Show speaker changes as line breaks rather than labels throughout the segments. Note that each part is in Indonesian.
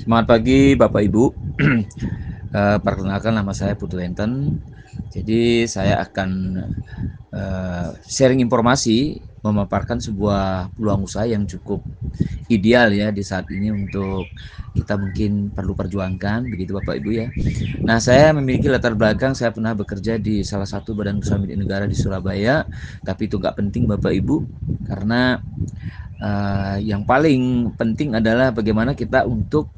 Semangat pagi Bapak Ibu. Perkenalkan nama saya Putu Enten. Jadi saya akan sharing informasi, memaparkan sebuah peluang usaha yang cukup ideal ya di saat ini untuk kita mungkin perlu perjuangkan, begitu Bapak Ibu ya. Nah, saya memiliki latar belakang, saya pernah bekerja di salah satu badan usaha milik negara di Surabaya, tapi itu nggak penting Bapak Ibu, karena yang paling penting adalah bagaimana kita untuk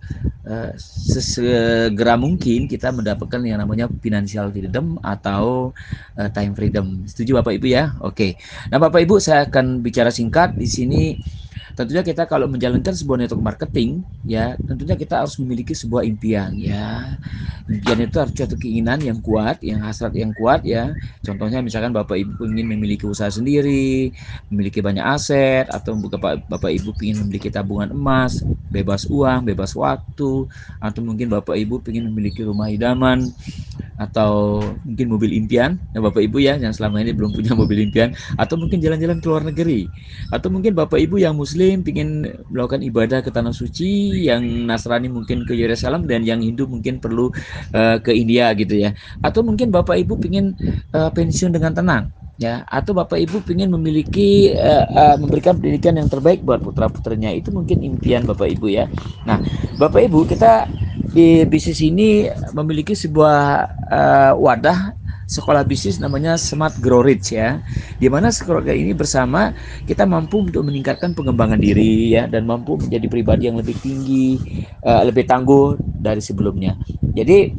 sesegera mungkin kita mendapatkan yang namanya financial freedom atau time freedom. Setuju Bapak Ibu ya? Oke. Nah, Bapak Ibu, saya akan bicara singkat di sini. Tentunya kita kalau menjalankan sebuah network marketing, ya tentunya kita harus memiliki sebuah impian, ya. Impian itu harus suatu keinginan yang kuat, yang hasrat yang kuat, ya. Contohnya misalkan Bapak Ibu ingin memiliki usaha sendiri, memiliki banyak aset, atau Bapak Ibu ingin memiliki tabungan emas, bebas uang, bebas waktu, atau mungkin Bapak Ibu ingin memiliki rumah idaman, atau mungkin mobil impian, ya Bapak Ibu ya, yang selama ini belum punya mobil impian, atau mungkin jalan-jalan ke luar negeri, atau mungkin Bapak Ibu yang Muslim ingin melakukan ibadah ke tanah suci, yang Nasrani mungkin ke Yerusalem, dan yang Hindu mungkin perlu ke India gitu ya, atau mungkin Bapak Ibu ingin pensiun dengan tenang, ya, atau Bapak Ibu ingin memiliki memberikan pendidikan yang terbaik buat putra-putrinya. Itu mungkin impian Bapak Ibu ya. Nah, Bapak Ibu, kita di bisnis ini memiliki sebuah wadah sekolah bisnis namanya Smart Grow Rich ya, di mana sekolah ini bersama kita mampu untuk meningkatkan pengembangan diri ya, dan mampu menjadi pribadi yang lebih tinggi, lebih tangguh dari sebelumnya. Jadi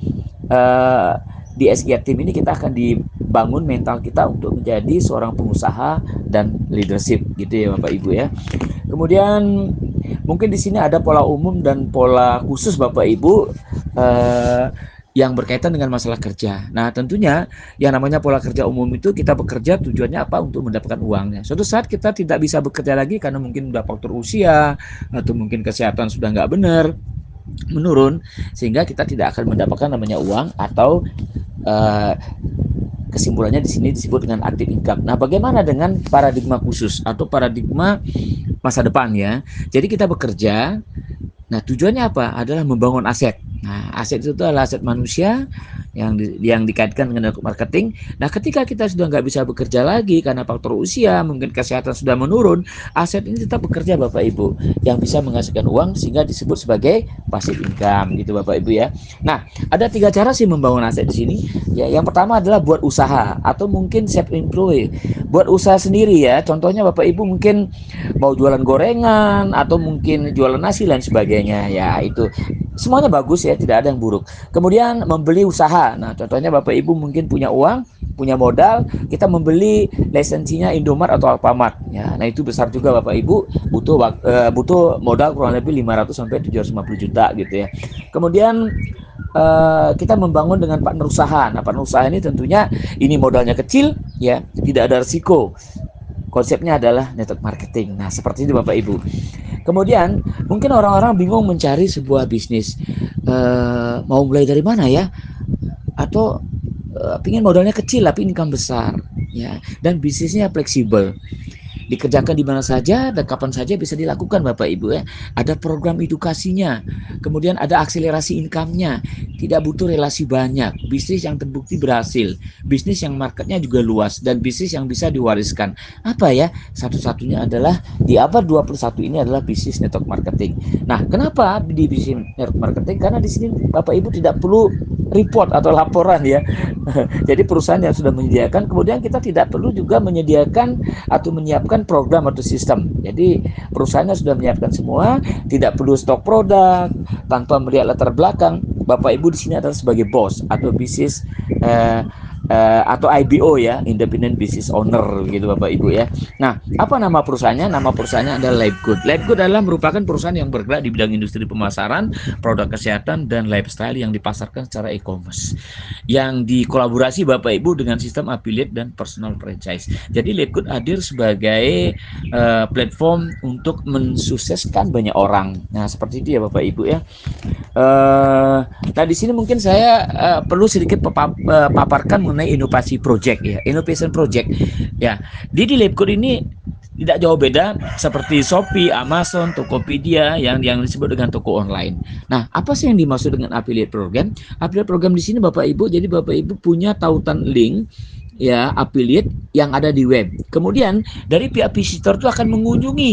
di SGR Team ini kita akan dibangun mental kita untuk menjadi seorang pengusaha dan leadership gitu ya Bapak Ibu ya. Kemudian mungkin di sini ada pola umum dan pola khusus Bapak Ibu yang berkaitan dengan masalah kerja. Nah, tentunya yang namanya pola kerja umum itu kita bekerja tujuannya apa? Untuk mendapatkan uangnya. Suatu saat kita tidak bisa bekerja lagi karena mungkin udah faktor usia atau mungkin kesehatan sudah nggak benar, menurun, sehingga kita tidak akan mendapatkan namanya uang, atau kesimpulannya di sini disebut dengan active income. Nah, bagaimana dengan paradigma khusus atau paradigma masa depan ya? Jadi kita bekerja. Nah, tujuannya apa? Adalah membangun aset. Nah, aset itu adalah aset manusia yang dikaitkan dengan marketing. Nah, ketika kita sudah nggak bisa bekerja lagi karena faktor usia, mungkin kesehatan sudah menurun, aset ini tetap bekerja Bapak Ibu, yang bisa menghasilkan uang sehingga disebut sebagai passive income gitu Bapak Ibu ya. Nah, ada 3 cara sih membangun aset di sini. Ya, yang pertama adalah buat usaha atau mungkin self employed. Buat usaha sendiri ya. Contohnya Bapak Ibu mungkin mau jualan gorengan atau mungkin jualan nasi dan sebagainya. Ya, itu semuanya bagus ya, tidak ada yang buruk. Kemudian membeli usaha. Nah, contohnya Bapak Ibu mungkin punya uang, punya modal, kita membeli lisensinya Indomaret atau Alfamart. Ya, nah itu besar juga Bapak Ibu, butuh modal kurang lebih 500 sampai 750 juta gitu ya. Kemudian kita membangun dengan partner usaha. Nah, partner usaha ini tentunya ini modalnya kecil ya, tidak ada risiko. Konsepnya adalah network marketing. Nah, seperti itu Bapak Ibu. Kemudian mungkin orang-orang bingung mencari sebuah bisnis, mau mulai dari mana ya, atau pingin modalnya kecil tapi income besar ya, dan bisnisnya fleksibel, dikerjakan di mana saja dan kapan saja bisa dilakukan Bapak Ibu ya. Ada program edukasinya, kemudian ada akselerasi income-nya, tidak butuh relasi banyak, bisnis yang terbukti berhasil, bisnis yang marketnya juga luas, dan bisnis yang bisa diwariskan. Apa ya? Satu-satunya adalah di abad 21 ini adalah bisnis network marketing. Nah, kenapa di bisnis network marketing? Karena di sini Bapak Ibu tidak perlu report atau laporan ya. Jadi perusahaan yang sudah menyediakan, kemudian kita tidak perlu juga menyediakan atau menyiapkan program atau sistem. Jadi perusahaannya sudah menyiapkan semua, tidak perlu stok produk, tanpa melihat latar belakang. Bapak Ibu di sini adalah sebagai bos atau bisnis atau IBO ya, Independent Business Owner gitu Bapak Ibu ya. Nah, apa nama perusahaannya? Nama perusahaannya adalah LifeGood. LifeGood adalah merupakan perusahaan yang bergerak di bidang industri pemasaran, produk kesehatan, dan lifestyle yang dipasarkan secara e-commerce, yang dikolaborasi Bapak Ibu dengan sistem affiliate dan personal franchise. Jadi LifeGood hadir sebagai platform untuk mensukseskan banyak orang. Nah, seperti itu ya Bapak Ibu ya. Nah, di sini mungkin saya perlu sedikit paparkan mengenai inovasi project ya, innovation project ya. Di LifeGood ini tidak jauh beda seperti Shopee, Amazon, Tokopedia yang disebut dengan toko online. Nah, apa sih yang dimaksud dengan affiliate program? Affiliate program di sini Bapak Ibu, jadi Bapak Ibu punya tautan link ya affiliate yang ada di web. Kemudian dari pihak visitor itu akan mengunjungi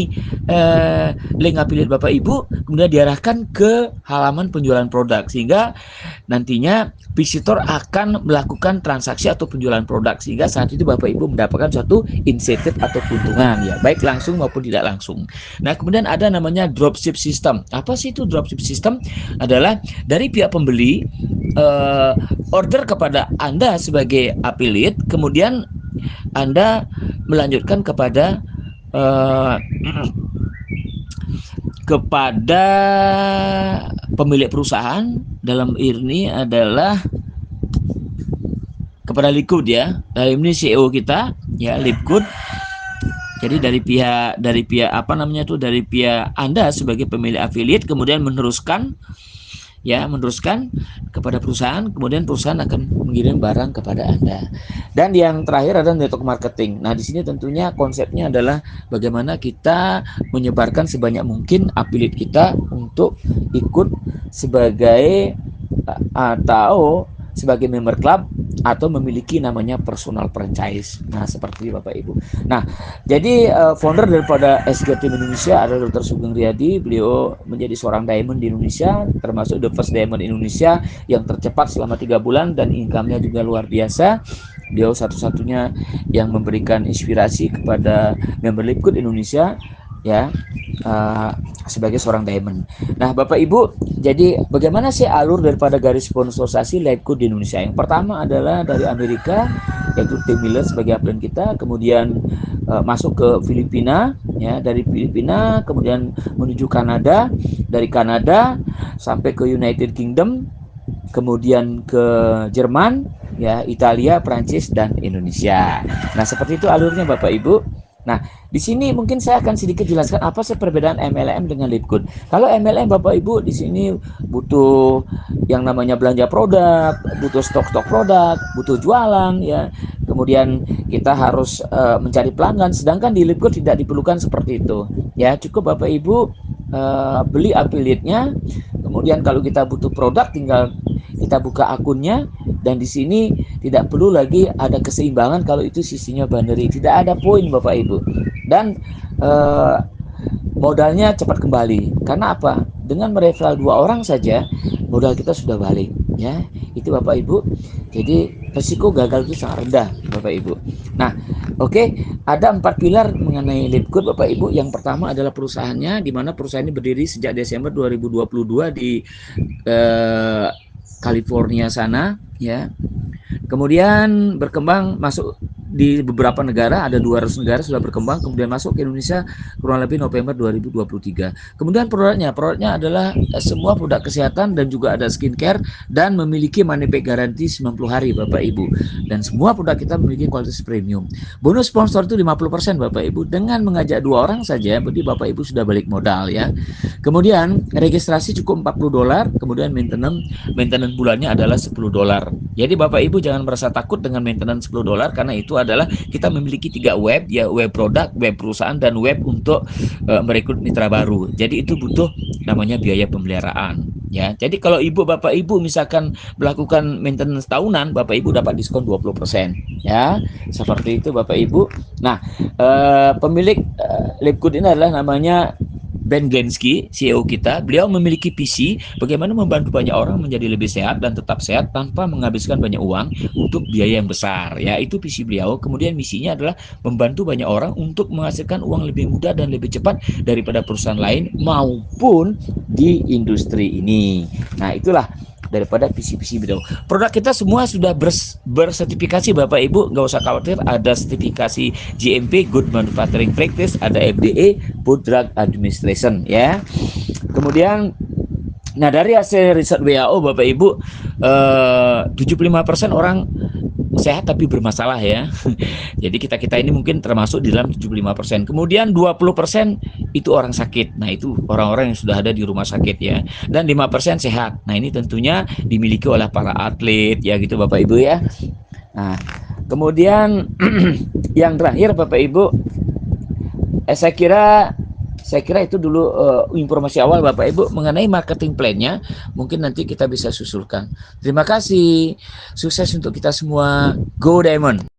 link affiliate Bapak Ibu, kemudian diarahkan ke halaman penjualan produk sehingga nantinya visitor akan melakukan transaksi atau penjualan produk sehingga saat itu Bapak Ibu mendapatkan suatu insentif atau keuntungan ya, baik langsung maupun tidak langsung. Nah, kemudian ada namanya dropship system. Apa sih itu dropship system? Adalah dari pihak pembeli order kepada Anda sebagai affiliate, kemudian Anda melanjutkan kepada pemilik perusahaan, dalam ini adalah kepada Liquid ya. Dalam ini CEO kita ya, Liquid. Jadi dari pihak dari pihak Anda sebagai pemilik affiliate kemudian meneruskan kepada perusahaan, kemudian perusahaan akan mengirim barang kepada Anda. Dan yang terakhir adalah network marketing. Nah, di sini tentunya konsepnya adalah bagaimana kita menyebarkan sebanyak mungkin affiliate kita untuk ikut sebagai atau sebagai member club atau memiliki namanya personal franchise. Nah, seperti Bapak Ibu. Nah, jadi founder daripada SG Team Indonesia adalah Dr. Sugeng Riyadi. Beliau menjadi seorang diamond di Indonesia, termasuk the first diamond Indonesia yang tercepat selama 3 bulan dan income-nya juga luar biasa. Beliau satu-satunya yang memberikan inspirasi kepada member Liquid Indonesia ya, sebagai seorang diamond. Nah, Bapak Ibu, jadi bagaimana sih alur daripada garis sponsorisasi Liquid di Indonesia? Yang pertama adalah dari Amerika, yaitu Tim Miller sebagai upline kita, kemudian masuk ke Filipina ya, dari Filipina kemudian menuju Kanada, dari Kanada sampai ke United Kingdom, kemudian ke Jerman ya, Italia, Prancis, dan Indonesia. Nah, seperti itu alurnya Bapak Ibu. Nah, di sini mungkin saya akan sedikit jelaskan apa sih perbedaan MLM dengan Liquid. Kalau MLM Bapak Ibu di sini butuh yang namanya belanja produk, butuh stok-stok produk, butuh jualan ya. Kemudian kita harus mencari pelanggan, sedangkan di Liquid tidak diperlukan seperti itu. Ya, cukup Bapak Ibu beli affiliate-nya. Kemudian kalau kita butuh produk tinggal kita buka akunnya, dan di sini tidak perlu lagi ada keseimbangan kalau itu sisinya binary, tidak ada poin Bapak Ibu, dan modalnya cepat kembali. Karena apa? Dengan mereferral 2 orang saja modal kita sudah balik ya, itu Bapak Ibu. Jadi resiko gagal itu sangat rendah Bapak Ibu. Nah, oke, ada 4 pilar mengenai Liquid Bapak Ibu. Yang pertama adalah perusahaannya, di mana perusahaan ini berdiri sejak Desember 2022 di California sana ya. Kemudian berkembang masuk di beberapa negara, ada 200 negara sudah berkembang, kemudian masuk ke Indonesia kurang lebih November 2023. Kemudian produknya adalah semua produk kesehatan dan juga ada skincare dan memiliki money back garansi 90 hari Bapak Ibu. Dan semua produk kita memiliki kualitas premium. Bonus sponsor itu 50% Bapak Ibu. Dengan mengajak 2 orang saja, berarti Bapak Ibu sudah balik modal ya. Kemudian registrasi cukup $40, kemudian maintenance bulannya adalah $10. Jadi Bapak Ibu jangan merasa takut dengan maintenance $10 karena itu adalah kita memiliki 3 web ya, web produk, web perusahaan, dan web untuk merekrut mitra baru. Jadi itu butuh namanya biaya pemeliharaan ya. Jadi kalau Ibu Bapak Ibu misalkan melakukan maintenance tahunan, Bapak Ibu dapat diskon 20% ya. Seperti itu Bapak Ibu. Nah, pemilik Liquid ini adalah namanya Ben Glensky, CEO kita. Beliau memiliki visi bagaimana membantu banyak orang menjadi lebih sehat dan tetap sehat tanpa menghabiskan banyak uang untuk biaya yang besar. Ya, itu visi beliau. Kemudian misinya adalah membantu banyak orang untuk menghasilkan uang lebih mudah dan lebih cepat daripada perusahaan lain maupun di industri ini. Nah, itulah daripada visi-visi beliau. Produk kita semua sudah bersertifikasi Bapak Ibu, nggak usah khawatir, ada sertifikasi GMP, Good Manufacturing Practice, ada FDA, Food Drug Administration ya. Kemudian nah dari hasil riset WHO Bapak Ibu, 75% orang sehat tapi bermasalah ya. Jadi kita ini mungkin termasuk di dalam 75%. Kemudian 20% itu orang sakit. Nah, itu orang-orang yang sudah ada di rumah sakit ya. Dan 5% sehat. Nah, ini tentunya dimiliki oleh para atlet ya gitu Bapak Ibu ya. Nah, kemudian yang terakhir Bapak Ibu, Saya kira itu dulu informasi awal Bapak Ibu mengenai marketing plan-nya. Mungkin nanti kita bisa susulkan. Terima kasih. Sukses untuk kita semua. Go Diamond.